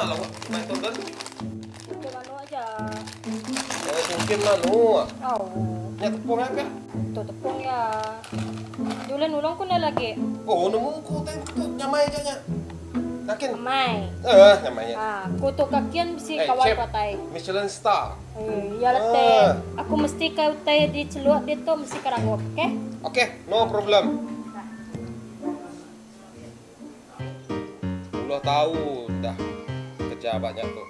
lo main tu kan? Untuk anu aja. Mungkin manu. Oh. Nya tepung apa? Tuh tepung ya. Dulan ulang ko na lagi. Oh, nemu ko tayo tu nyamai aja nya. Yakin? Amay. Nyamai. Kuto kakian si Hey, kawal chef. patay. Michelin star. Ya te. Aku mesti kau tay di celuak dito mesti karangop, okay? Oke, no problem. 10 tahun dah kerja banyak tuh.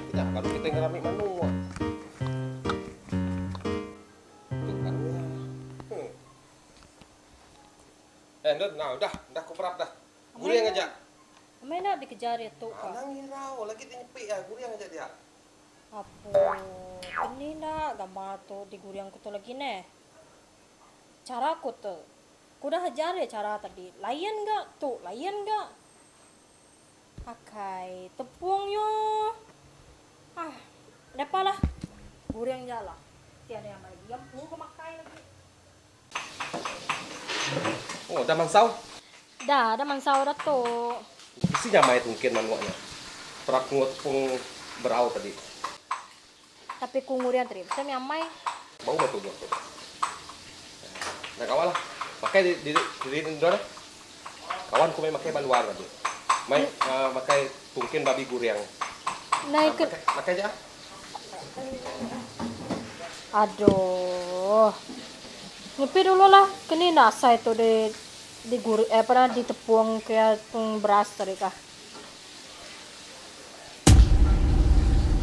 Tidak, kalau kita ngerami manu. Ndut, nah udah kuperap dah. Guri yang ngajak. Amay na dikejar itu ka. Nang irau, lagi dia nyepik ya, guri yang ngajak dia. Apo, ini na gambar to di guriang ko to lagi ne. Cara ko to. Kuda hajar ya cara tadi. Layan enggak tuh? Layan enggak? Pakai tepung yo. Dapalah. Guriang jala. Tiada yang lagi. Yang pun kemakai lagi. Oh, udah mangsau. Dah, ada mangsau dah tuh. Isi nyamai mungkin manuaknya. Perak tepung berau tadi. Tapi kungurian tadi, bisa nyamai. Bau betul gua. Nah, kawan lah. Pakai di dulu. Kawan ku main pakai baluar tadi. Main pakai tungkin babi guriang. Naik ke. Pakai aja. Aduh. Nyepi dulu lah. Kini nasa itu di guri pernah di tepung kayak tepung beras tadi kah.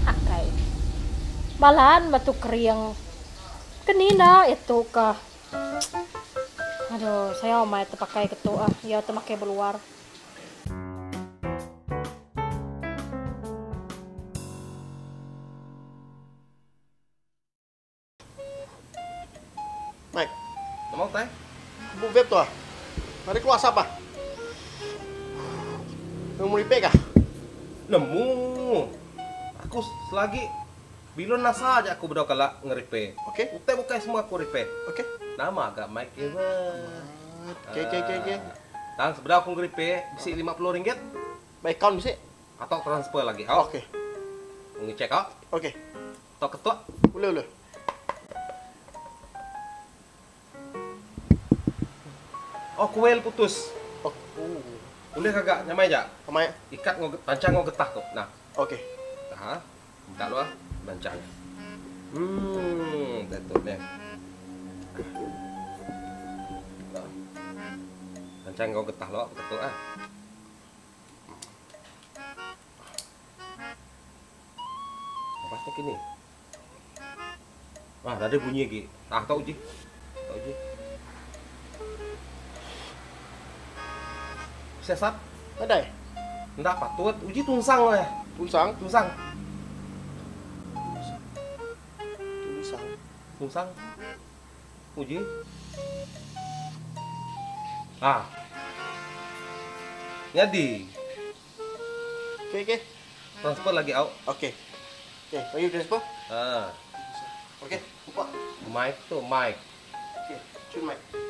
Akai. Malahan batu keriang. Kenina itu kah. Aduh, saya mau itu pakai ketua, ya itu pakai beluar. Mike, Mau teh? bu beb tuh. Mari keluar siapa? Mau repair kah? Nemu. Aku selagi bilon nasa aja aku berdoa kala ngeripe. Oke. Ute bukai semua aku ripe. Oke. Nama agak Mike Ewa. Oke. Tang sebelah aku ngeripe bisi 50 ringgit Baik kawan bisa? atau transfer lagi. Oh, Oke. ngecek ah. Oke. Tok ketua. Boleh. Oh, kuel putus. Oh. Boleh kagak nyamai aja? Amai. Ikat pancang getah tuh. Nah, Oke. nah, minta lu ah, pancang. Betul deh. Pancang getah lo, betul ah. Apa tuh gini? Wah, ada bunyi lagi. Tahu uji. Sesat, Ada ya? enggak patut. Uji tungsang lah ya. Tulisang. Tungsang. Uji. Jadi Oke. transfer lagi out. Oke. Bagi transfer. Ah, Oke. Lupa. mic tuh mic. Oke. Cun Mike.